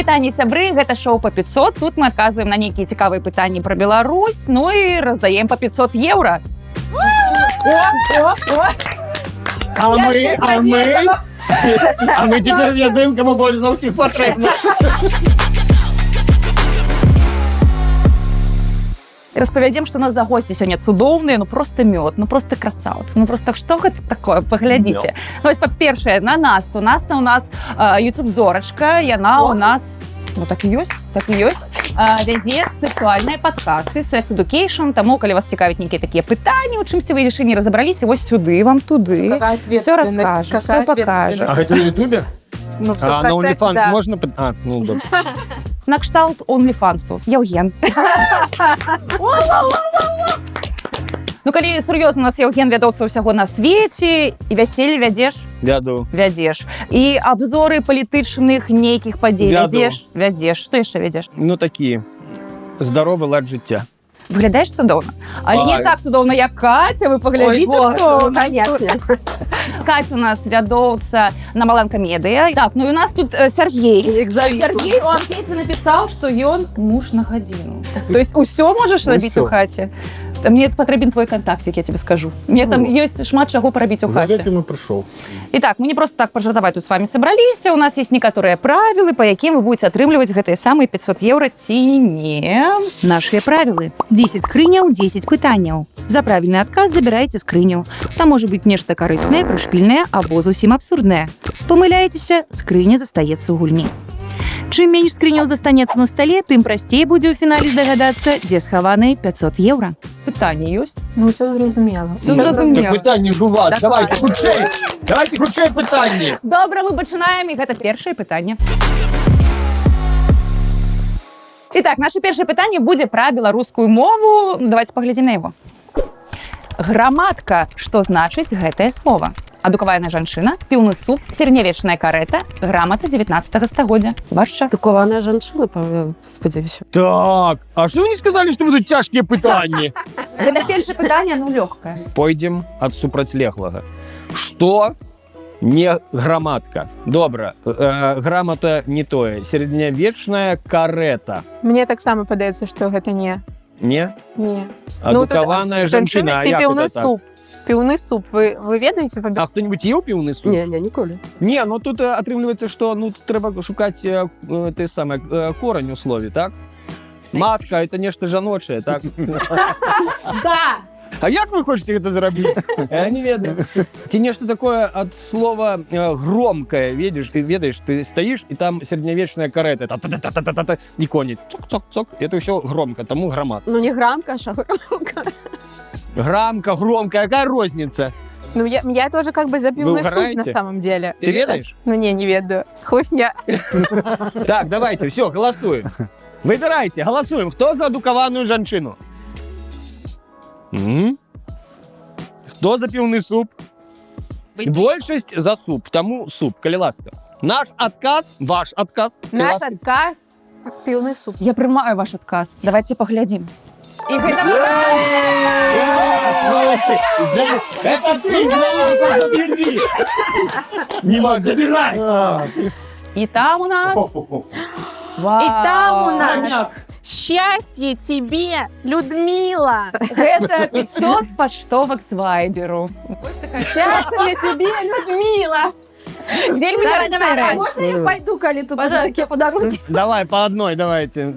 Прывітанне, сябры, гэта шоу па 500. Тут мы адказваем на нейкія цікавыя пытанні пра Беларусь, ну і раздаем па 500 еўра. А мы теперь ведаем, кому больше за всех потрібно. Распавядзем, што у нас за госці сёння цудоўныя, ну просто мёд, ну просто красавцы, ну просто што гэта такое, паглядзіце. Ну вось па-першае, у нас YouTube-зорачка, яна у нас, ну так і ёсць, вядзе сексуальныя падкасты, Sex Education, таму, калі вас цікавяць нейкія такія пытанні, у чымсьці вы яшчэ не разабраліся, вось сюды, вам туды, всё раскажа, всё пакажа. А гэта на Ютубе? Ну, все на OnlyFans можно? Ну, добре. На кшталт OnlyFansу. Євген. Ну, калі сур'ёзна, у нас Євген вядоцца ўсяго на свеце, і вяселле вядзеш? Вядзеш. І абзоры палітычных нейкіх падзей вядзеш. Што яшчэ вядзеш? Ну, такі. Здоровы лад жыцця. Выглядаеш цудоўна. Але не так цудоўна, як Катя, вы паглядзіце. Конечно. Катя у нас вядоўца на Маланка Медыа. Так, ну і у нас тут Сергей. Сергей у анкеце напісаў, што ён муж на гадзіну. То есть усё можаш рабіць у хаце? Мне патрэбен твой контактик, я тебе скажу. Мне там ёсць шмат чаго парабіць у хаце. За гэтым і прыйшоў. Итак, мы не просто так пожартаваць тут с вами сабраліся. У нас есть некаторыя правілы, па якім вы будете атрымліваць гэтыя самыя 500 еўра ці не. Нашыя правілы. 10 скрыняў, 10 пытанняў. За правільны адказ забіраеце скрыню. Там можа быць нешта карыснае, прышпільнае або зусім абсурднае. Памыляецеся, скрыня застаецца ў гульні. Чым менш скрыняў застанецца на стале, тым прасцей будзе ў фінале здагадацца, дзе схаваны 500 еўра. Пытанне ёсць? Ну, все зразумела. Пытанне жуваць. Давайте хутчэй. Давайте хутчэй пытанне. Добра, мы пачынаем, і гэта першае пытанне. Итак, наше першае пытанне будзе пра беларускую мову. Давайте паглядзім на яго. Граматка. Што значыць гэтае слово? Адукаваная жанчына, піўны суп, сярэднявечная карэта, грамата 19 стагоддзя. Ваш час. Адукаваная жанчына, спадзяюся. Так, а што вы не сказалі, што будуць цяжкія пытанні? Гэта першае пытанне, ну лёгкае. Пойдзем ад супрацьлеглага. Што не граматка? Добра, грамата не тое. Сярэднявечная карэта. Мне таксама падаецца, што гэта не. Не? Не. Адукаваная жанчына, а як піўны гэта так? суп. Піўны суп, вы ведаеце? А хто-нибудь еў піўны суп? Не, ніколі. Не, ну тут атрымліваецца, што ну тут трэба шукаць те самае корань у слове, так? Матка, это нешта жаночае, так? Да! А як вы хочаце гэта зрабіць? Я не ведаю. Ці нешта такое ад слова громкае, ведаеш, ты стаіш, і там сярэднявечная карэта, і коні, цок-цок-цок, это ўсё громка, таму грамат. Ну не грамка, а громка. Грамка, громка, якая розніца? Ну я тоже как бы за піўны суп на самом деле. Ты ведаешь? Ну не ведаю. Хлусня. Так, давайте, все, голосуем. Выбирайте, голосуем. Кто за адукаваную жанчыну? Кто за піўны суп? Большасць за суп, таму суп, калі ласка. Наш адказ, ваш адказ. Наш адказ піўны суп. Я прымаю ваш адказ. Давайте паглядзім. І гэта... Это ты, забери! Не могу, забирай! І там у нас... И там у нас счастье тебе, Людмила. Гэта 500 паштовак з Вайберу. Счастье тебе, Людмила. Давай. Можно я пойду, коли тут уже такие подарунки? Давай, по одной давайте.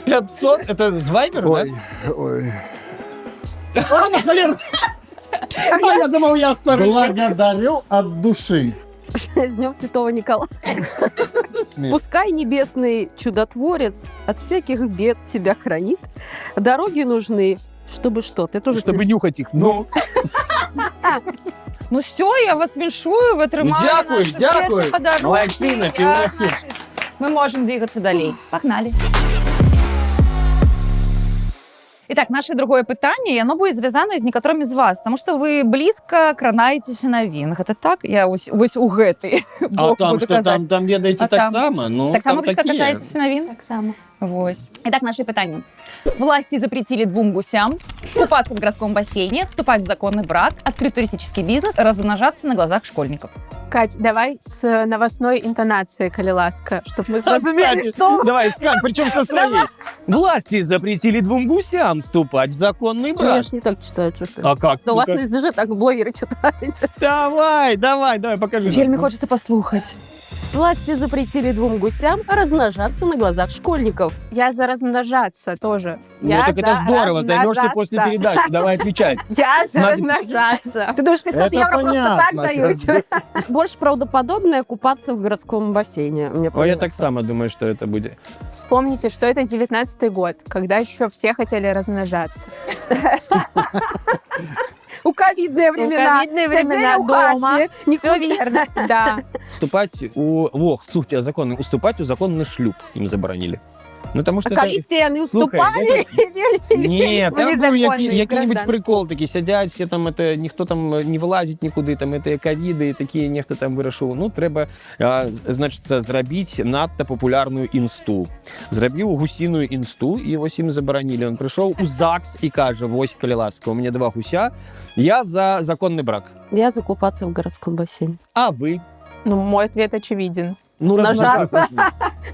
500, это с Вайбера, да? Ой. Я думал, я старый. Благодарю от души. С Днем Святого Николая. Пускай небесный чудотворец от всяких бед тебя хранит. Дороги нужны, чтобы что? Ты тоже чтобы нюхать их. Ну. Ну все, я вас віншую, вы атрымалі наши перші подарунки. Молодчина, піўны суп. Мы можем двигаться далей. Погнали. Итак, наше другое питание, и оно будет связано с некоторыми из вас, потому что вы близко кранаетесь на вин. Это так? Я ось у гэтай А там что, там ведаете А так там? само? Ну, Так само там близко такие. касаетесь на вин? Так само. Вось. Итак, наши питания. Власти запретили 2 гусям купаться в городском бассейне, вступать в законный брак, открыть туристический бизнес, размножаться на глазах школьников. Кать, давай с новостной интонацией, коли ласка, чтобы мы Кстати, зрозумели, что... Давай, искать, причем со своей. Власти запретили 2 гусям вступать в законный Ну, я брак. ж не так читаю, что ты. А как? Да у вас Ну-ка. на СДЖ так блогеры читаете. Давай, покажи. Вельми хочется послухать. Власти запретили 2 гусям размножаться на глазах школьников. Я за размножаться тоже. Ну, Я так это за здорово, займешься размножаться. после передачи. Давай отвечать. Я за Смотри. размножаться. Ты думаешь, 500 Это евро просто так понятно, дают? Больше правдоподобное купаться в городском бассейне. Мне Ой, я так кажется. само думаю, что это будет. Вспомните, что это 19-й год, когда еще все хотели размножаться. У ковидные времена. ковидные Сидели времена в дома. хате, Все верно, да. Слухайте, уступать у законный шлюб им заборонили. Ну, потому что А это- коли стены Слухай, уступали, Ні, там був Незаконний який-нибудь гражданство. прикол такий, сидять, всі там, это, ніхто там не вилазить нікуди, там, це ковіди, і такі, ніхто там вирішив. Ну, треба, значить, це зробити надто популярну інсту. Зробив гусіну інсту, і ось їм заборонили. Він прийшов у ЗАГС і каже, ось, коли ласка, у мене 2 гуся, я за законний брак. я закупаться в городском бассейне. А ви? Ну, мой ответ очевиден. Ну, Размножаться.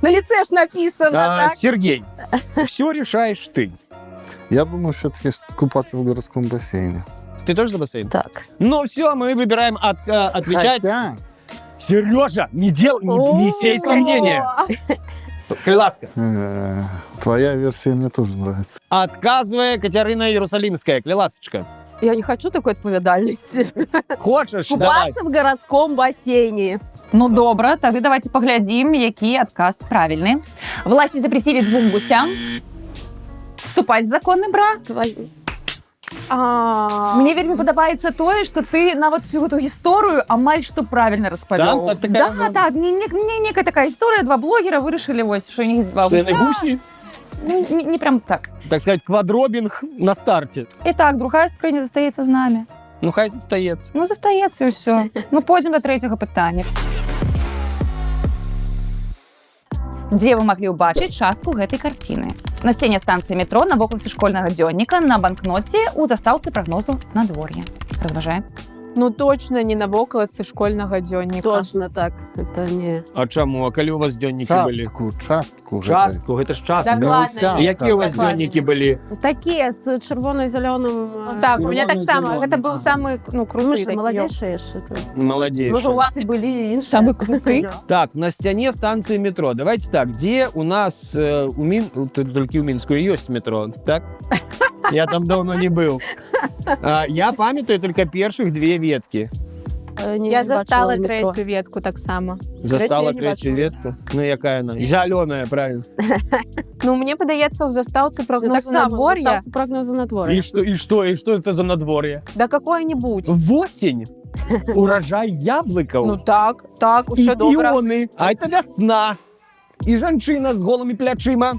На лице ж написано, так? Сергей, все решаешь ты. Я думаю, все-таки купаться в городском бассейне. Ты тоже за бассейн? Так. Ну все, мы выбираем отвечать. Хотя, Сережа, не сей сомнения. Класка. твоя версия мне тоже нравится. Отказывая Катерина Иерусалимская. Клеласочка. Я не хочу такой відповідальності. Хочешь? Давай. Купаться в городском бассейне. Ну, добре, тоді давайте поглядім, який отказ правильний. Власти запретили 2 гусям вступати в законний брак. Мне вельмі подобається тое, што ты нават всю эту гісторыю амаль што правильно распавёў. Так, такая, Да, так, некая такая історыя, 2 блогера вырашылі вось, што у них 2 Что это гуся. гуси? Ну, не прям так. Так сказать, квадробинг на старте. Итак, другая скрыня застаецца з намі. Ну, хай застаецца. Ну, застаецца і ўсё. Ну, пойдзем да 3-го пытання. Дзе вы маглі ўбачыць частку гэтай карціны? На сцене станцыі метро, на вокладцы школьнага дзённіка, на банкноце, у застаўцы прагнозу надвор'я. Разважаем. Ну, точно не на вокладцы школьного дзённіка. Точно так. Это не... А чаму? А калі у вас дзённікі былі? Частку. Частку, гэта ж частка. Так, ладно. Якія у вас Докладно. дзённікі былі? Такие с червоно-зеленым... Так, у меня так само. Червоно-зеленый. Это был самый, ну, Мы крутой. же такой. молодейшие. что-то. Молодец. Может, у вас и были іншие? Самый крутый. Так, на стене станции метро. Давайте так, где у нас только у Минскую есть метро, так? Я там давно не был. Я памятаю только первых 2 ветки. Я застала третью ветку так само. Застала Третью я не третью ветку. Ну, якая она? Зеленая, правильно. Ну, мне подается, у застаўцы Ну, так прогноз само, надвор'я. прогнозы надворья. И что это за надворье? Да какое-нибудь. В осень урожай яблыков. Ну, так, и все добре. пионы. А это весна. И жанчина с голыми плячима.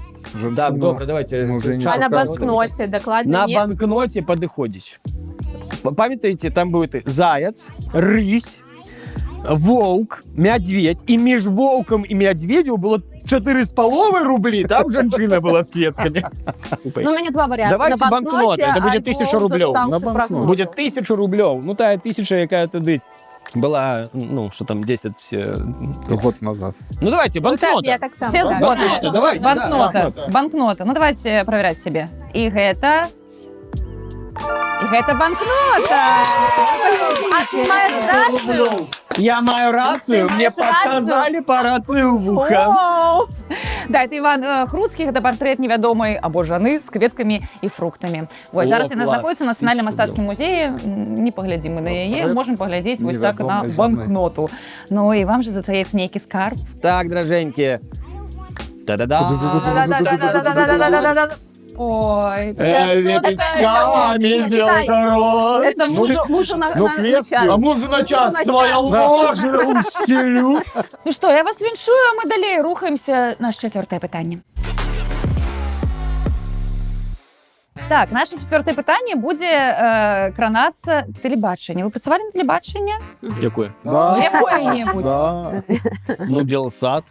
Так, добре, давайте. Може, не А на показывать. банкноте докладно На нет. банкноте подыходишь. Памятаете, там будет заяц, рысь, волк, медведь. И между волком и медведем было 4,5 рублей. Там жанчина была с кветками. Ну, у меня 2 варианта. Давайте на банкноты, это будет 1000 рублей. На банкноте. Будет 1000 рублей. Ну, та 1000, якая туди была, ну, что там, 10... Год назад. Ну, давайте, Ну, так, банкнота. я так само. Все да. згодны. Давайте, Банкнота. да. Банкнота. Ну, давайте проверять себе. И гэта... И гэта банкнота! А ты маешь рацию? Я маю рацию, Ты мне маешь рацию? показали по рацию в ухо. Оу! Да, это Іван Хруцкий, гэта партрэт невядомай або жаны з кветкамі і фруктамі. Вось, О, зараз яна клас. знаходіцца ў нацыянальным мастацкім музеі. Не паглядзім мы на яе, Партрэт можам паглядзець вось так на невядомай жаны. банкноту. Ну і вам же застаецца нейкі скарб. Так, дроженьки. Та-да-да. Ой, Лепестками белгород. Это мужу на кветки. А час. може на час на твоя час. ложа устелю? Ну што, я вас віншую, а мы далей рухаемся. Наш 4-е пытанне. Так, наше четверте питання буде кранацца тэлебачанне. Ви працювали на тэлебачанні? Якое? Да. Якое-небудь? Да. Ну, Белсат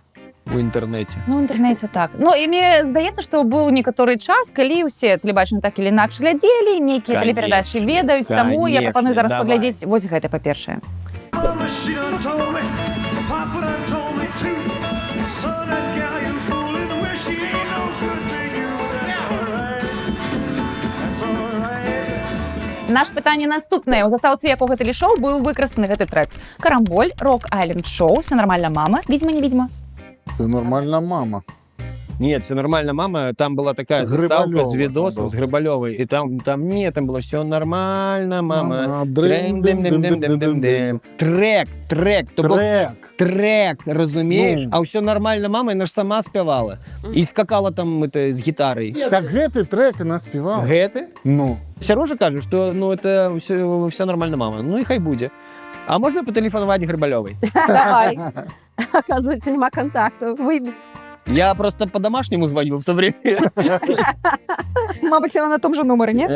у інтернеті. Ну, в інтернеті так. Ну, і мені здається, що був некаторий час, коли усі тэлебачанні так или інакш глядзелі, нейкія Конечно. тэлеперадачы ведаюць, таму я Конечно, прапаную зараз давай. паглядзець вось гэта, па-першае. Mama, she done told me, Papa done told me too. Son, that gal you fooling with, she ain't no good for you. That's alright. That's alright. Наше пытанне наступнае. У застаўцы якога тэлешоу быў выкарыстаны гэты трэк? Карамболь, Рок-Айленд шоу, «Все нормально, мама», «Видимо, не видимо». Все нормально, мама. Нет, все нормально, мама. Там была такая Грибалёва заставка с видосом, был. с Грибалевой. И там там было все нормально, мама. Мама, Дрым-дым-дым-дым-дым-дым. Трек. То был трек, разумеешь? Ну. А все нормально, мама, она ж сама спевала. И скакала там это с гитарой. Так гэты трек і наспівав. Гэты? Ну. Сережа кажет, что ну это все нормально, мама. Ну и хай будет. А можно потелефоновать Грибалевой? Давай. Оказывается, нема контакту. Выбить. Я просто по-домашнему звонил в то время. Мабуть, вона на том же номері, ні?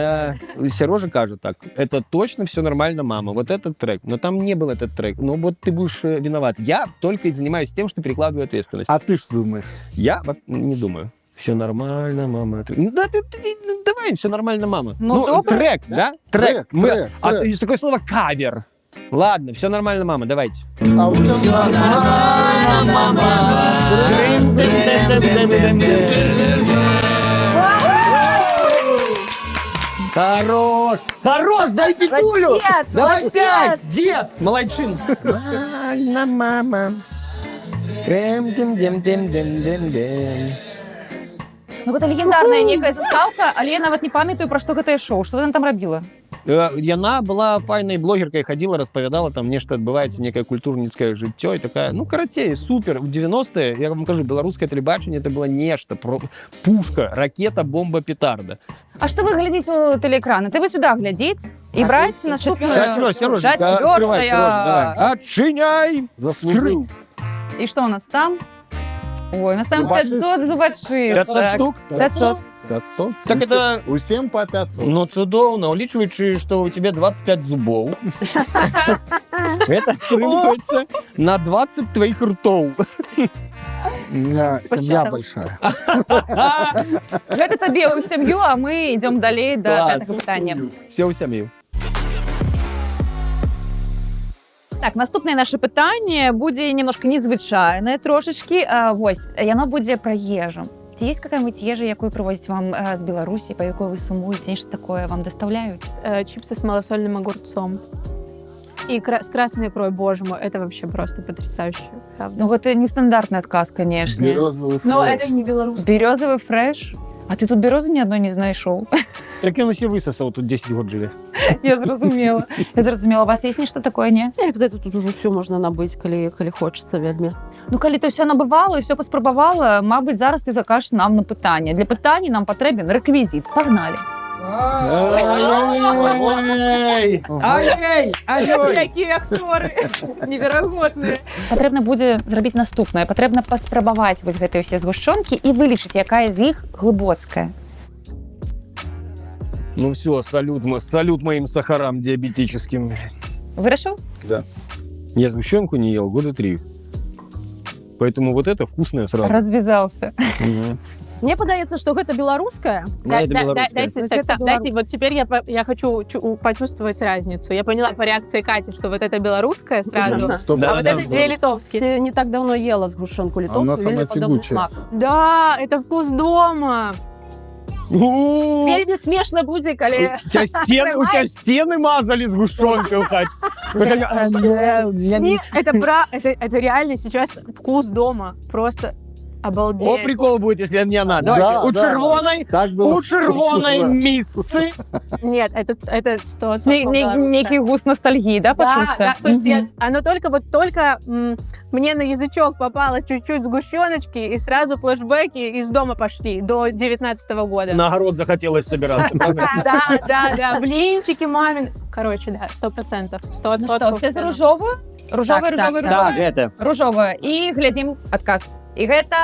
Сережа кажет так, это точно все нормально, мама. Вот этот трек. Но там не был этот трек. Ну вот ты будешь виноват. Я только и занимаюсь тем, что перекладываю ответственность. А ти що думаєш? Я не думаю. Все нормально, мама. Ну, да, ну, давай, все нормально, мама. Ну, добре. Трек, да? Трек, трек. Есть такое слово кавер. Ладно, все нормально, мама, давайте. А у все нормально, мама. Хорош, дай пикулю! Молодец, Давай молодец. 5, дед! Молодчин! Нормально, мама. Дем-дем-дем-дем-дем-дем. Ну, гэта легендарная некая заставка, але я нават не памятаю, пра што гэтае шоу. Што яна там рабіла? Яна была файнай блогеркай, ходила, распавядала, там нешта адбываецца, некае культурніцкае жыццё, і такая, ну, карацей, супер. У 90-е, я вам кажу, беларускае тэлебачанне, это было нешта, пушка, ракета, бомба, петарда. А што вы глядзіце ў тэлеэкраны? Ты вы сюда глядзець і браць наступную... Сережа, открывай, Сережа, давай. Отчиняй! Заслужил. І што у нас там? Ой, у нас там 500 зубачисток. 500 штук? 500. 500? Так это- Усім по 500. Ну, цудоўна, улічваючы, што у тебе 25 зубоў. Это атрымліваецца на 20 твоих ртоў. У меня семья большая. Гэта табе ў сям'ю, а мы ідём далей да Клас. гэтага пытання. Все ў сям'ю. Так, наступнае наше пытанне будзе немножко незвычайнае трошачкі. Вось, яно будзе пра ежу. Ці ёсць какая-нибудь ежа, якую прывозяць вам з Беларусі, па якой вы сумуеце, нешта такое вам даставляюць? Чипсы с малосольным огурцом. И с красной икрой, боже мой, это вообще просто потрясающе, правда. Ну, гэта нестандартны адказ, конечно. Березовый Но фреш. это не белорусский. Берёзовый фрэш? А ты тут бярозы ні адной не знайшоў? Так ён усе высасаў, тут 10 год жыве. Я зразумела. Я зразумела, у вас есть нешта такое, не? Где-то тут уже все можно набыть, коли хочется вельми. Ну, калі ты ўсё набывала і ўсё паспрабавала, мабыць, зараз ты закажаш нам на пытанне. Для пытання нам патрэбен рэквізіт. Пагнали. Ай-ай! Якія акторы неверагодныя. Патрэбна будзе зрабіць наступнае. Патрэбна паспрабаваць вось гэтыя ўсе згушчонкі і вылічыць, якая з іх глыбоцкая. Ну все, салют моим сахарам диабетическим. Вырашыў? Да. Я сгущенку не ел года 3. Поэтому вот это вкусное сразу. Развязался. Мгм. Мне подается, что это белорусское. Да, это белорусское. Дайте, вот теперь я хочу почувствовать разницу. Я поняла по реакции Кати, что вот это белорусское сразу, Стоп, Да, а вот да, это две литовские. Я не так давно ела сгущенку литовскую. она самая вельми подобный тягучая. смак. Да, это вкус дома. У Вельми смешно будет, коли... тебя стены мазали сгущенкой в хате. Это реально сейчас вкус дома. Просто обалдеть. О, прикол будет, если не она. Да, Давайте, у да. червоной, Так было. у червоной мисцы. Нет, это 100%. Некий густ ностальгии, да, Да, пачуўся? да, то есть оно только мне на язычок попало чуть-чуть сгущеночки, и сразу флешбеки из дома пошли до 19-го года. На огород захотелось собираться, правда? Да, блинчики мамин. Короче, да, 100%. 100%. Ну што, все за ружовую? Ружовая, Так, ружовая, так, ружовая? это. Ружовая. І глядзім адказ. І гэта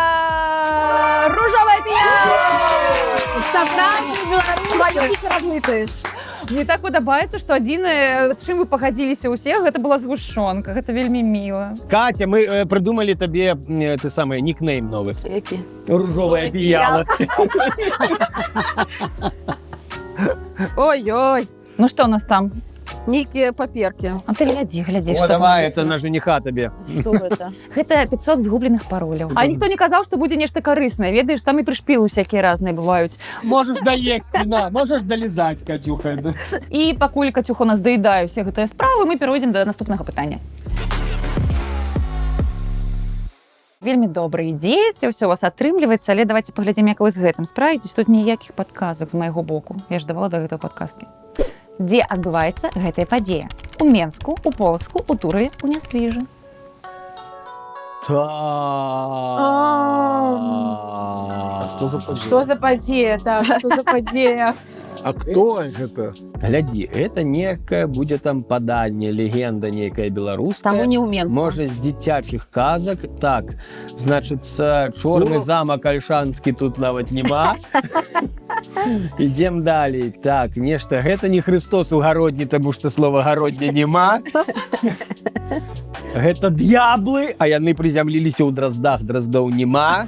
ружовая п'я! Свою не размытаешь. Мне так падабаецца, што адзінае, з чым вы пагадзіліся ўсе, гэта была згушонка. Гэта вельмі міла. Катя, мы придумали тебе, ты самый, никнейм новый. Які? Ружовое одеяло. Ой-ой. Ну што у нас там? Нейкія паперкі. А ты глядзі, О, што давай, там это на жениха тебе. Што гэта? Гэта 500 згубленых пароляў. А ніхто не казаў, што будзе нешта карыснае. Ведаеш, там і прышпілы всякія разныя бываюць. Можешь доесть, на, можешь долизать, Катюха. І пакуль Катюха у нас даедае ўсе гэтыя справы, мы перайдзем да наступнага пытання. Вельмі добра ідзеце, ўсё у вас атрымліваецца, але давайте паглядзім, як вы з гэтым справіцесь. Тут ніякіх падказак з майго боку. Я ж давала да гэтага падказкі. Дзе адбываецца гэтая падзея? У Менску, у Полацку, у Тураве, у Нясвіжы. Что за подея? Так, что за подея? А кто это? Гляди, это некое будет там паданне, легенда некая белорусская. Таму не ў Менску. Может, з дзіцячых казак. Так, значит, чорный замок Альшанскі тут нават нема. Идем далее. Так, нешта, гэта не Христос у гародні, тому что слова гародня нема. Гэта д'яблы, а яны призямліліся ў драздах, драздоў нема.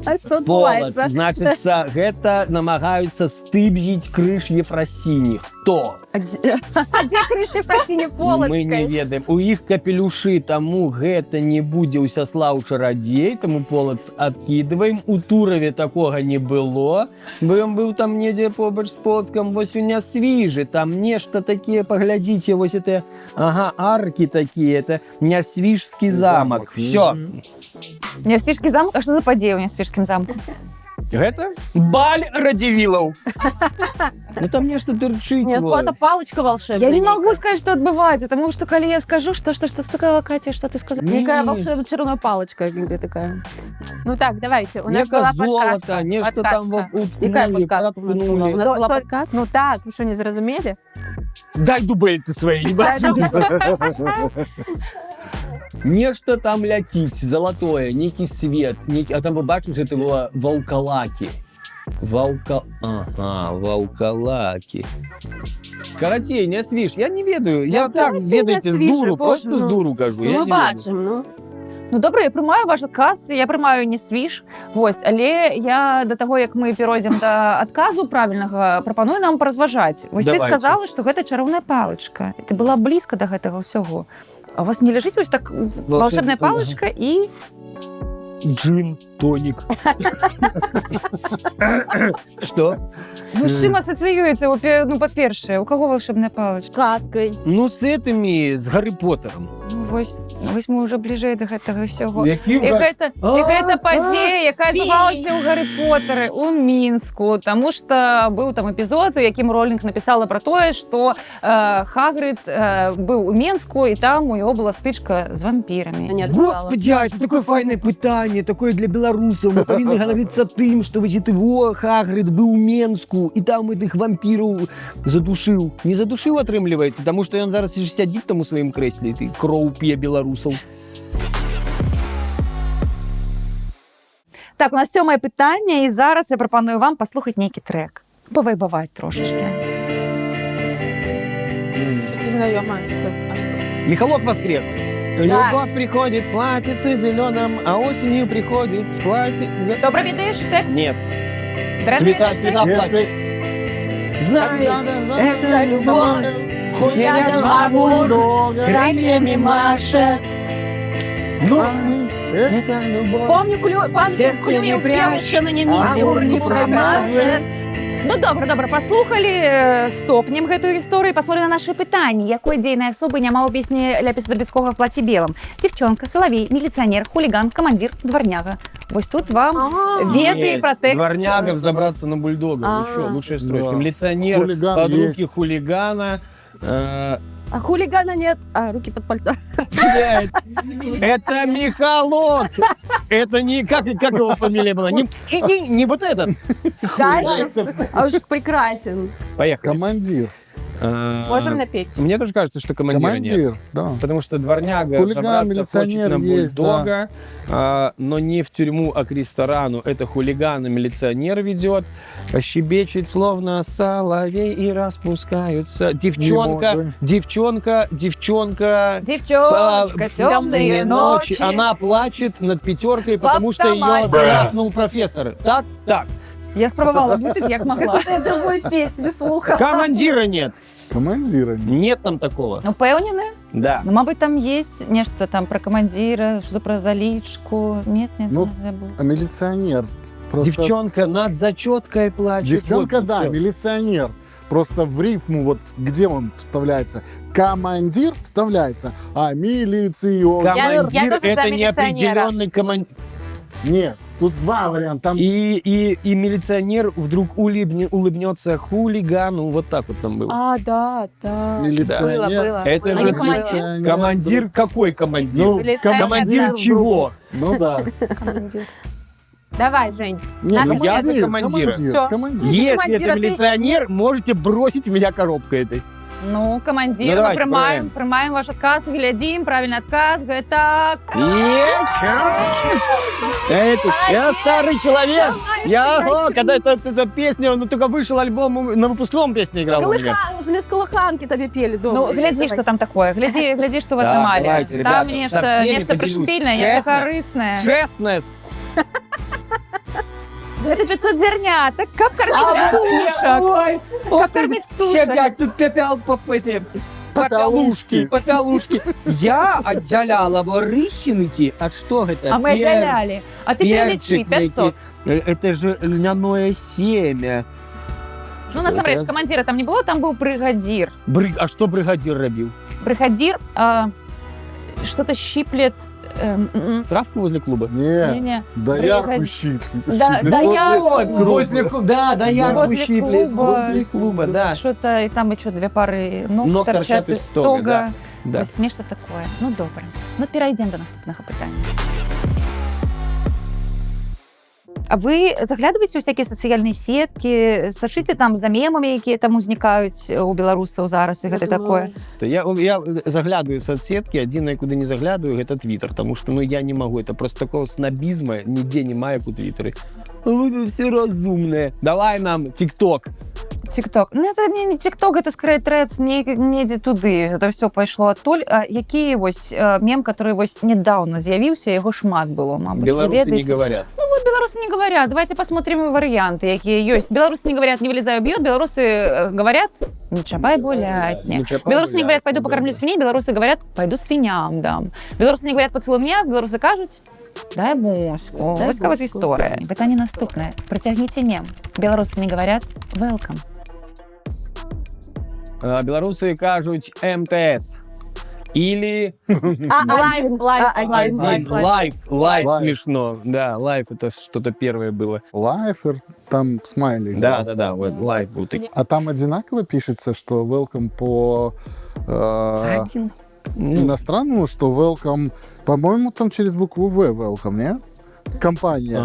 А что Полац, отбывается? значит, гэта намагаюцца стыбзіць крыж Ефрасіні. Хто? А дзе- А дзе крыша Фасіні Мы не Полацкай? ведаем. У іх капелюшы, таму гэта не будзе Усяслаў Чарадзей, таму Полац адкідваем. У Тураве такога не было, бо ён быў там недзе побач з Полацкам. Вось у Нясвіжы, там нешта такія, паглядзіце, вось это, ага, аркі такія, это Нясвіжскі замак. Всё. Нясвіжскі замак? А што за падзея ў Нясвіжскім замку? Гэта баль Радзівілаў. Ну там нешта тырчыць. Нет, во. это палочка волшебная. Я не могу сказать, что отбывается, потому что, коли я скажу, что сказала Катя, что ты сказала? Некая волшебная черная палочка такая. Ну так, давайте. У нас Нека была золото, подказка. нешта там Подказка. Какая уткнули, подказка у нас была? У проткнули. нас была То- подказка. Ну так, вы что, не зразумели? Дай дубель ты свои, не бачу. Нешта там ляціць, залатое, некі свет, а там вы бачыш, это было ваўкалакі. Ага, ваўкалакі. Карацей, не свіш, я не ведаю, я так, карацей, ведаеце, з Нясвіж, дуру, боже, просто з ну. дуру кажу, я Ну, не ведаю. бачым, ну. Ну добра, я прымаю ваш адказ, я прымаю Нясвіж. Вось, але я да таго, як мы перайдзем да адказу правільнага, прапаную нам паразважаць. Вось ты Давайте. сказала, што гэта чароўная палачка. Ты была блізка да гэтага ўсяго. А у вас не ляжыць вось так волшебная палачка і Джин, тоник. Что? ну з чым асацыюецца, ну па-першае, у каго волшебная палачка? Сказкой. Ну, с этими, с Гарри Поттером. Ну, вось мы ўжо бліжэй да гэтага ўсяго. Якім І Га- гэта падзея, якая сві. адбывалася ў Гаррі Потары у Мінску, таму што быў там эпізод, у якім Ролінг напісала пра тое, што Хагрид быў у Мінску, і там у яго была стычка з вампірамі. Не отбывала. Господи, а это такое файное пытание, такое для белорусов. Мы повинны говориться тым, что вот его Хагрид был у Менску, и там этих вампиров задушил. Не задушил, отрымливается, потому что он зараз лишь сидит там у своем кресле, и ты кроу пье белорусов. Так, у нас 7-е пытанне, і зараз я прапаную вам паслухаць нейкі трек. Павайбаваць трошечки. Что-то знакомое. А что? Михалок воскрес. Любовь приходит, платьице зеленым, а осенью приходит платье... Добра ведаеш тэкст? Нет. Дрэнны Цвета, тэкст? цвета платья. Знай, это любовь, Хоть рядом долго, крыльями машет. Это любовь. Помню, Сердце не прячь, амур не промажет. Ну добра, паслухалі, стопнем гэтую гісторыю, пасмотрим на нашы пытанні. Якой дзейнай асобы няма ў песні Ляпіса Трубецкога в плаці белым? Дзевчонка, салавей, міліцыянер, хуліган, камандзір, дворняга. Вось тут вам веды пра тэкст. Дворнягов забраться на бульдога. Вы что, лучшая строчка. Да. Милиционер, Хулиган под руки есть. хулигана. А хулигана нет, а руки под пальто. Блядь, это Михалок. Это не... Как его фамилия была? Не вот этот. А уж прекрасен. Поехали. командир. Можем напеть. Мне тоже кажется, что командира нет. Командир, да. Потому что дворняга Хулиган, забраться милиционер хочет на есть, бульдога, но не в тюрьму, а к ресторану. Это хулиган и милиционер ведет. Щебечет, словно соловей, и распускаются. Девчонка, Девчонка, темные ночи. Она плачет над пятеркой, потому что ее автомате. трахнул профессор. Так. Я спробувала бути, як могла. Какой-то я другой песни слухала. Командира нет. Командира. Нет там такого. Упевнені? Да. Ну, мабуть, там є нечто там про командира, що про залічку. Нет, Ну, не забув. А милиционер. Просто... Девчонка над зачеткой плачет. Девчонка, Вот, да, всё. милиционер. Просто в рифму, вот где он вставляется. Командир вставляется, а милиционер... Командир Я тоже за это милиционера. неопределенный командир. Нет, тут два варианта. Там И милиционер вдруг улыбнется хулигану. Вот так вот там было. А, да. милиционер... Было. Это А же не командир? командир. Какой командир? Ну, Милиционер. командир чего? Ну да. Командир. Давай, Жень. Нет, Наша ну, я за командира. Всё. командир. Если командир, это а ты- милиционер, можете бросить меня коробкой этой. Ну, командир, Ну, ми давайте, приймаємо ваш отказ, глядим, правильний отказ, говорить, так. Я старый человек. Когда эта песня, ну только вышел альбом, на выпускном песня играла у меня. З колоханки тобі пели дома. Ну, гляди, що там такое, гляди, що в Да, этом малі. давайте, ребята, Там со нечто всеми поделюсь. пришпільне, Честно. нечто корисне. Честное. Это 500 зерняток, как кормить птушек. Ой, Как кормить птушек. Щадяк, тут эти Попелушки. попелушки. Я отделяла ворыщенки. А что это? А мы отделяли. А ты перелечи, 500. Это же льняное семя. Ну, насамрэч, командира там не было, там был бригадир. А что бригадир робил? Бригадир что-то щиплет. Травку возле клуба? Не, Не-не. доярку щит. Да, доярку. Возле клуба, да, ярку Возле щиплет. клуба. Возле клуба, да. Что-то, и там еще две пары ног, Ног торчат из тога, тога. да. Ось нечто такое. Ну, добре. Ну, перейдемо до наступного питання. А ви заглядуєте у всякі соціальні сетки, сачыце там за мемами, які там узнікаюць у беларусаў зараз, і гэта такое? Я заглядываю соцсетки, один куда не заглядываю, это Твиттер, потому что, ну, я не могу, это просто такого снобизма нигде не маю у Твиттере. Вы тут все разумные. Давай нам ТикТок. Тик-ток. Ну, это не тик-ток, это скорее трец, недзе туды. Это все пайшло адтуль. А які вось мем, который вось недавно з'явіўся, яго шмат было, мабыць, вы Белорусы не ведаеце? говорят. Ну вот белорусы не говорят. Давайте посмотрим варианты, какие есть. Белорусы не говорят, не вылезай, убьет. Белорусы говорят, не чапай булясня. Не чапай Белорусы не говорят, булясня, пойду покормлю да. свиней. Белорусы говорят, пойду свиням дам. Белорусы не говорят, поцелуй меня. Белорусы кажут, дай буску. Дай Войсковая буску. история. Питание наступное. Протягните мем. Белорусы не говорят, welcome. Белорусы кажут МТС. Или лайф смешно. Да, лайф это что-то первое было. Лайфер, там смайли. Да, вот лайф был такой. А там одинаково пишется, что welcome по иностранному, что welcome, по-моему, там через букву В welcome, нет? Компания.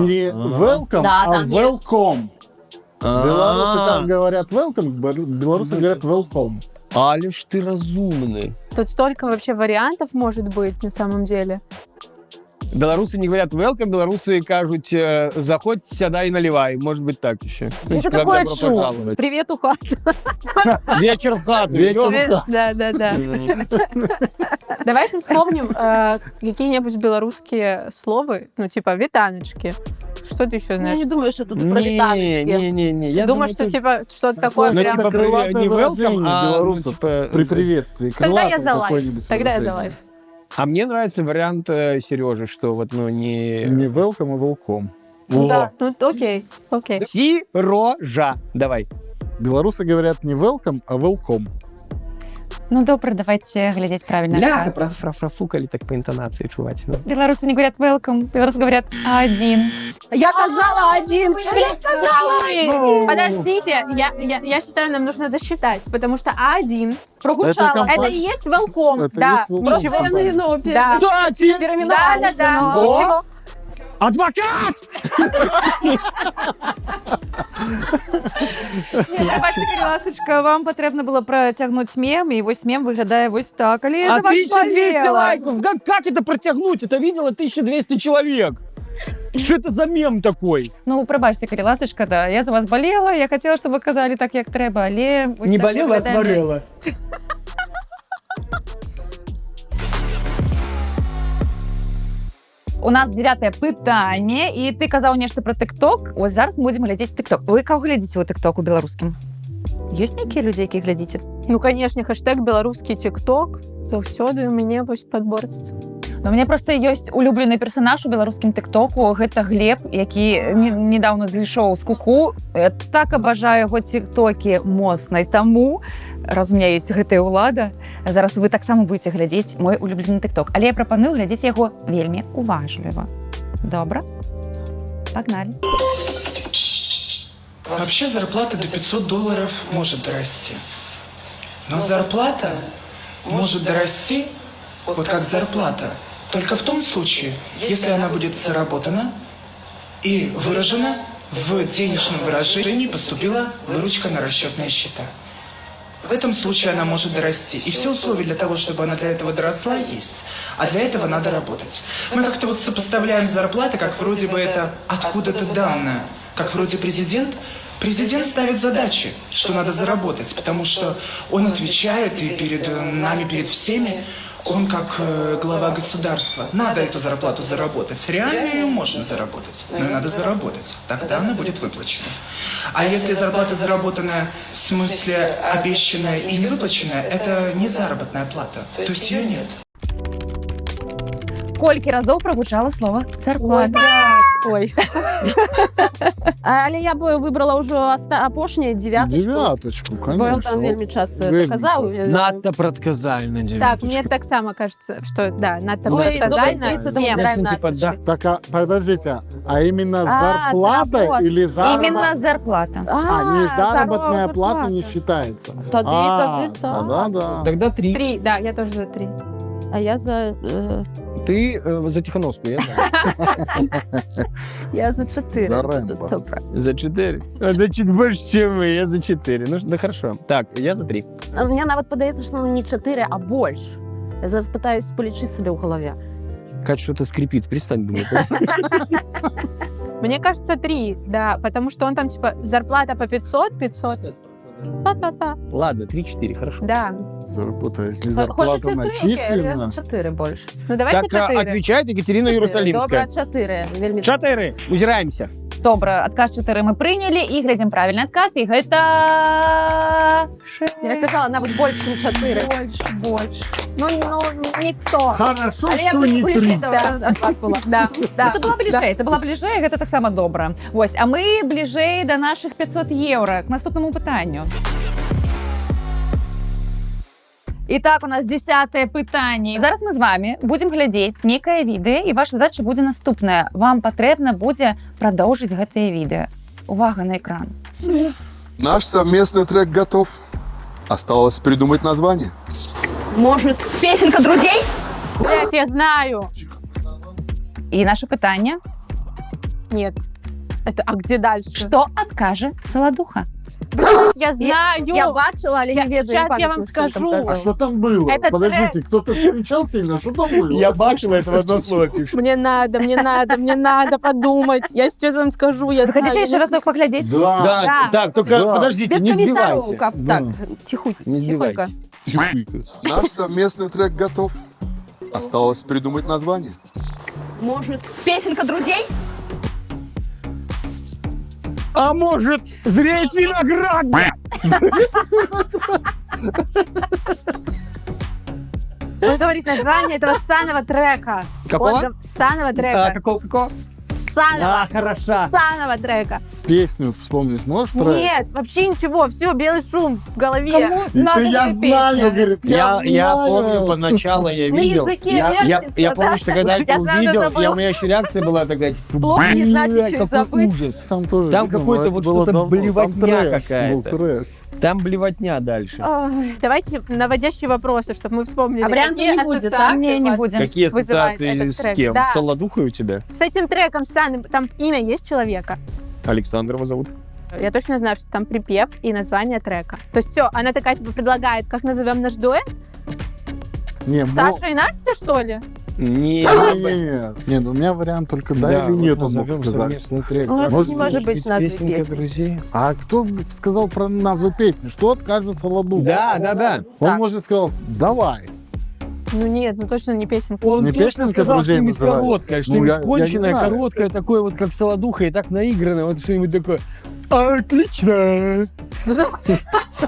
Не welcome, Да, а там нет. welcome. Белорусы там говорят welcome, белорусы говорят welcome. Але ж ты разумный. Тут столько вообще вариантов может быть на самом деле. Белорусы не говорят welcome, белорусы кажут заходь, сядай, наливай. Может быть так еще. Это такое Добро чу. пожаловать. Привет, у хаты. Вечер в хату. Вечер в идём. хату. Да. Давайте вспомним какие-нибудь белорусские слова, ну типа витаночки. Что ты еще Я знаешь? не думаю, что тут про витаминочки. Не. Я Думаю, что типа что-то такое Ну, прям... типа, крылатое не welcome, выражение а, белорусов типа, при приветствии. Тогда я Крылатое за лайф. какое-нибудь Тогда я за выражение. лайф. А мне нравится вариант Сережи, что вот, ну, не... Не welcome, а welcome. Ну да, ну окей. Сережа. Давай. Белорусы говорят не welcome, а welcome. Ну, добре, давайте глядеть правильно. Профукали так по интонации, чувать. Белорусы не говорят welcome, белорусы говорят один. Я казала один. Я сказала. Подождите, я считаю, нам нужно засчитать, потому что А1 Прогучала. Это это и есть welcome. Это Да, есть welcome. просто Компания. Да. Кстати! Переименовались. Да. О! Ничего. Адвокат! Бачите, ласочка, вам потрібно було протягнути мем, і ось мем виглядає ось так. Але я А за вас 1200 болела. лайков! Как это протягнуть? Это видела 1200 человек. Что это за мем такой? Ну, пробачте, Карі ласочка, да. Я за вас болела, я хотіла, щоб ви казали так, як треба, але... ось Не так болела, а виглядає. хворела. У нас 9-е питання, і ти казав нешта про TikTok. Ось зараз ми будемо глядіти TikTok. Ви кого глядите у TikTok у беларускім? Есть некие люди, які глядите? Ну, конечно, хэштег белорусский ТикТок. Заўсёды у мяне вось падборцы. Ну, у меня просто ёсць улюблены персонаж у беларускім тиктоку, гэта Глеб, які недавно зайшоў з куку. Я так абажаю яго тиктокі моцна, і таму, раз у меня ёсць гэтая ўлада, зараз вы таксама будете глядзець мой улюблены тикток. Але я прапаную глядзець яго вельмі уважліва. Добра? Погнали. Вообще зарплата до $500 может дорасти. Но зарплата может дорасти, вот как зарплата, только в том случае, если она будет заработана и выражена в денежном выражении, поступила выручка на расчетные счета. В этом случае она может дорасти. И все условия для того, чтобы она для этого доросла, есть. А для этого надо работать. Мы как-то вот сопоставляем зарплаты, как вроде бы это откуда-то данное. Как вроде президент ставит задачи, что надо заработать, потому что он отвечает и перед нами, перед всеми, он как глава государства. Надо эту зарплату заработать. Реально ее можно заработать, но надо заработать. Тогда она будет выплачена. А если зарплата заработанная, в смысле обещанная и не выплаченная, это не заработная плата. То есть ее нет. Колькі разоў прагучала слово зарплата? Ой. Але я бы выбрала ўжо апошняе 9. Девяточку, Бо конечно. там вельмі часто Вельмі казаў. часто. Надто предсказально, Так, мне так само кажется, что да, надо Ой, предсказать добрый на день, всем. добрый Типа, да. Так, а, подождите, а именно зарплата заработок. или заработок? Именно зарплата. Не заработная зарплата. плата не считается. Тогда да. Тогда 3. 3, да, я тоже за 3. А я за... Ты за Тихановскую, я знаю. Я за 4. За Рэмбо. Добре. За 4? За чуть больше, чем вы. Я за 4. Ну, да хорошо. Так, я за 3. Мне нават падаецца, што не 4, а больш. Я зараз пытаюсь полічыць себе ў галаве. Кать, что-то скрипит. Перестань думать. Мне кажется, 3, да, потому что он там, типа, зарплата по 500. Па-па-па. Ладно, 3-4, хорошо. Да. Заработа, если Хочаце зарплата 3, я начислена. за 4 больш. Ну, давайте Так, 4. отвечает Екатерина Добре, Иерусалимская. 4. Вельмі 4. Узираемся. Добра, адказ 4 мы прынялі і глядзім правільны адказ, і гэта... Я казала, нават больш, чым 4. Больш. Ну, никто. Хорошо, Але я что не 3. ад вас была. Да, да. Гэта была бліжэй, это была бліжэй, гэта таксама добра. Вось, а мы бліжэй да нашых 500 еўра к наступнаму пытанню. Итак, у нас 10-е пытанне. Зараз мы з вами будем глядзець некае відэа, і ваша задача будзе наступная. Вам патрэбна будзе прадоўжыць гэтае відэа. Увага на экран. Наш совместный трек готов. Осталось придумать название. Может, песенка друзей? Блять, я знаю. І наше пытанне. Нет. Это, а где дальше? Што адкажа Саладуха? Я знаю. Я бачила, але не ведаю. Сейчас я вам скажу. А что там было? Это Подождите, кто-то кричал сильно, что там было? Я бачила это в однословие. Мне надо подумать. Я сейчас вам скажу. Я Вы хотите знаю. еще разок поглядеть? Да. Да, Да. так, только Да. подождите, Без не комментариев. сбивайте. Да. Так, тихонько. Не Тихонько. сбивайте. Тихонько. Наш совместный трек готов. Осталось придумать название. Может, песенка друзей? А может, зреет виноград? Он говорит название этого санного трека. Какого? Он санного трека. Какого? Санного. хороша. Санного трека. Песню вспомнить можешь? трек? Нет, вообще ничего. Все, белый шум в голове. Это я знаю, говорит, Я знаю. помню, поначалу я На видел. языке Я вертится, помню, что когда я это Я сразу увидел, забыла. у меня еще реакция была такая, типа, Плохо не знать, «Бля, еще и какой забыть». ужас. Сам тоже Там видел, какой-то но вот это было что-то давно. блевотня Там трэш какая-то. был, трэш. Там блевотня дальше. Ой, давайте наводящие вопросы, чтобы мы вспомнили. А вариантов какие не будет, ассоциации да? Не, не у вас будем. Какие вызывает ассоциации этот с трек? кем? Да. С Солодухой у тебя? С этим треком санным, там имя есть человека? Александр его зовут. Я точно знаю, что там припев и название трека. То есть все, она такая типа предлагает, как назовем наш дуэт? Не, Саша и Настя, что ли? Нет. Нет, у меня вариант только да или нет, он мог сказать. Ну, это Может, не может быть с назвой Песенка песни. друзей. А кто сказал про назву песни? Что откажет Солодух? Да. Он, Так. может, сказал, давай. Ну нет, ну точно не песенка. Он Не точно песенка сказал друзей что-нибудь называется. короткое, Ну, я что-нибудь не конченое, знаю. короткое, такое вот как Солодуха, и так наигранное, вот что-нибудь такое. Отлично!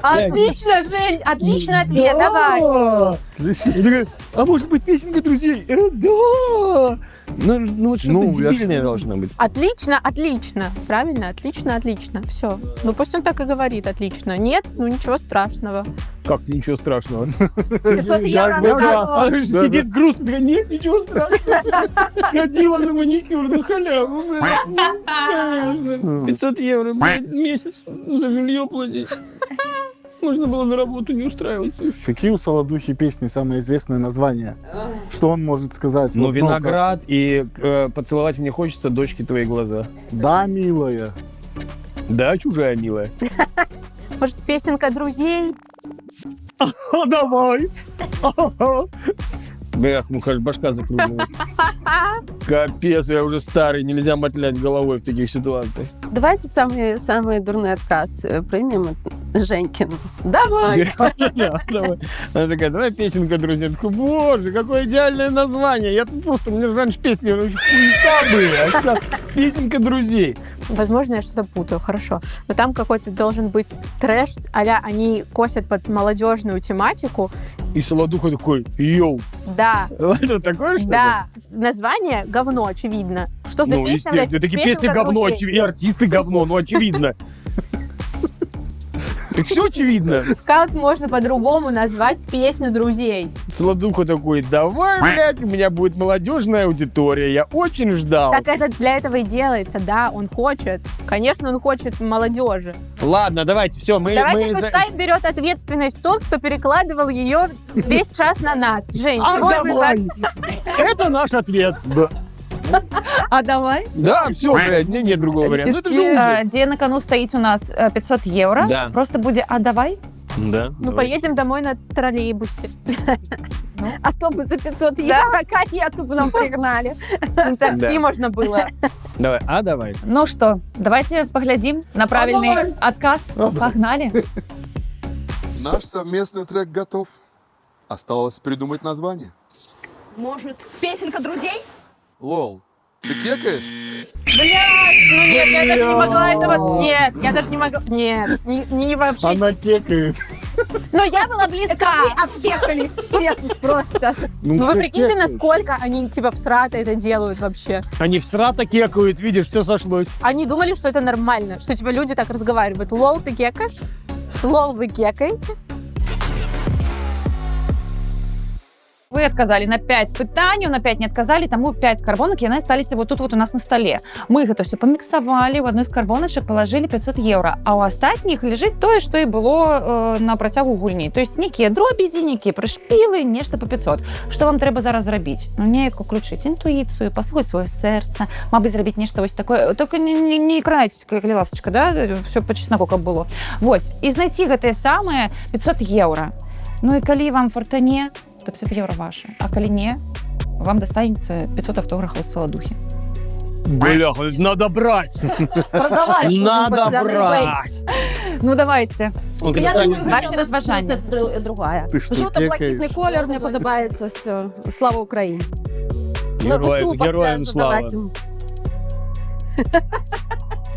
Отлично, Жень, отличный ответ, давай. Я такая, а может быть песенка друзей? Да! Ну вот что-то Ну, я дебильное ж- должно быть. Отлично, отлично. Правильно, отлично, отлично. Все. Ну пусть он так и говорит, отлично. Нет, ну ничего страшного. Как ничего страшного. 500 евро Как бы на да. голову. Она же сидит грустно, такая, нет, ничего страшного. Сходила на маникюр на халяву, блядь. 500 евро, блядь, в месяц за жилье платить. Можно было на работу не устраиваться. Какие у Солодухи песни самое известное название? Что он может сказать? Ну, Вот, виноград и поцеловать мне хочется дочки твои глаза. как, да, милая. Да, чужая милая. Может, песенка друзей? А давай. Бэх, ну аж башка закружилась. Капец, я уже старый, нельзя мотлять головой в таких ситуациях. Давайте самый дурной отказ примем Женькин. Давай. Да, давай. Она такая, давай песенка, друзья. Я такой, боже, какое идеальное название. Я тут просто, у меня же раньше песни хуета были, а сейчас песенка друзей. Возможно, я что-то путаю, хорошо. Но там какой-то должен быть трэш, а-ля они косят под молодежную тематику. И Солодуха такой, йоу. Да, Это такое что-то? да. Название говно, очевидно. Что за Ну, песня, блядь? естественно, такие песни «Песенка говно, друзей». и артисты говно, ну очевидно. Так все очевидно. Как можно по-другому назвать песню друзей? Солодуха такой, давай, блядь, у меня будет молодежная аудитория, я очень ждал. Так это для этого и делается, да, он хочет. Конечно, он хочет молодежи. Ладно, давайте, все, мы... Давайте мы за- пускай берет ответственность тот, кто перекладывал ее весь час на нас. Жень, А твой давай! выбор. Это наш ответ. Да. А давай. Да, все, блядь, мне нет другого варианта. Ну, это же ужас. Где на кону стоит у нас 500 евро. Да. Просто будет «а давай». Да. Ну, поедем домой на троллейбусе. А то бы за 500 евро карету бы нам пригнали. Такси Да. можно было. Давай, а давай. Ну что, давайте поглядим на правильный отказ. Погнали. Наш совместный трек готов. Осталось придумать название. Может, песенка друзей? Лол, ты кекаешь? Блядь, ну нет, я даже не могла этого... Нет, я даже не могла... Нет, не вообще... Она кекает. Но я была близка. Вы обпекались все. Просто. Ну, Ну вы как прикиньте, кекаешь? насколько они типа всрато это делают вообще. Они в срата кекают, видишь, все сошлось. Они думали, что это нормально, что типа люди так разговаривают. Лол, ты кекаешь? Лол, вы кекаете? Ви отказали на 5 питань, на 5 не отказали, тому 5 карбонок, и они остались вот тут вот у нас на столе. Мы их это все помиксовали, в одну из карбоночек положили 500 евро, а у остатніх лежить то, що і було на протягу гульні. Тобто нікі дробізі, нікі пришпіли, нечто по 500. Що вам треба зараз зробити? Ну, ніяк включити інтуїцію, послухати своє серце, мабуть, зробити нечто ось таке. Тільки не іграйте, як ласочка, да? Все по чесноку, як було. Ось. І знайти гэте саме 500 євро. Ну і калі вам фортане, то 500 евро ваши. А коли не, вам достанется 500 автографов из Солодухи. Бля, надо брать. Продавать будем Надо постоянно, бэй. брать. Ну, давайте. Он Я думаю, Ваші ваші розважання. другая. Ти що, Жовто-блакитний кекаєш? колір, мені подобається все. Слава Україні. Героям, ВСУ героям слава. задавати їм.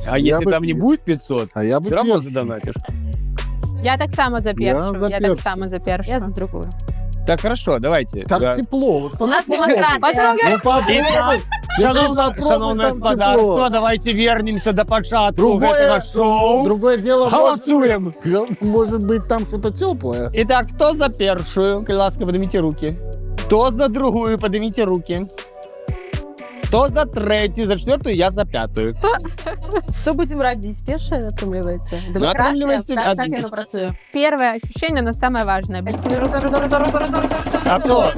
А Я если бы- там не будет 500, А я бы все равно перший. задонатишь. Я так само за першу. за Я так першу. само за першу. Я за другую. Так, хорошо, давайте. Там Да. тепло. Вот У нас демократія. Ну, попробуй. Шановне попробуй, там господарство, тепло. давайте вернемся до початку Другое- этого шоу. Другое дело, Голосуем. может быть, там что-то теплое. Итак, кто за первую? Ласка, поднимите руки. Кто за другую? Поднимите руки. Хто за третю, за четверту, я за п'ятою. Что будем робить? Першая отрымливается. Отрымливается, Так, а- так я напрацую. Первое ощущение, но самое важное. А кто?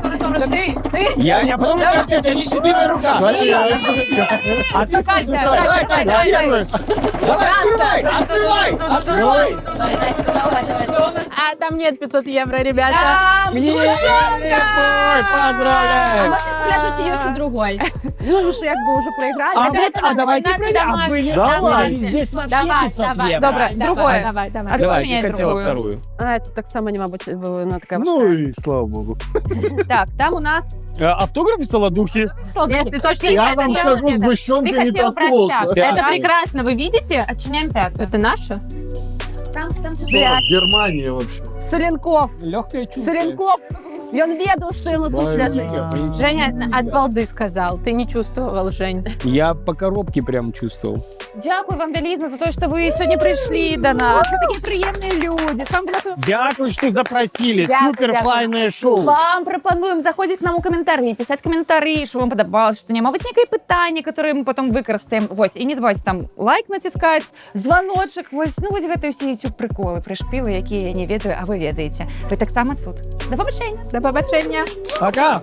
Я потом скажу, что это несчастливая рука. А ты давай, первую. Давай, открывай. А там нет 500 евро, ребята. Поздравляю. Покажите ее с другой. Ну, вы же как бы уже проиграли. А давайте проверим. Давай. Здесь вообще Давай, 500 давай, евро. добре, другое. Давай. Давай, Отчиняй ты хотела другую. вторую. А, это так само не мабуть, вона така. Ну и слава богу. Так, там у нас Автограф и солодухи. Если точно Я вам скажу, сгущенка Ты не хотела так плохо. брать Это прекрасно, вы видите? Отчиняем пятую. Это наше? Там Германия вообще. Соленков. Легкое чувство. Соленков. Ён ведал, что ему тут ляжет. Женя от балды сказал. Ты не чувствовал, Жень. Я по коробке прям чувствовал. Дякую вам, Веліза, за те, що ви сьогодні прийшли до нас. Ви такі приємні люди. Сам багато... Дякую, что запросили. Дякую, Супер дякую. файное шоу. Вам пропонуємо заходити к нам у коментарі, писати коментарі, що вам подобалось, що ні. Мабуть, які питання, які ми потім використаємо. Ось, і не забувайте там лайк натискати, дзвоночок. Ось, ну ось гэта всі YouTube приколи, пришпіли, які я не ведаю, а ви ведаєте. Ви так само тут. До побачення. До побачення. Пока.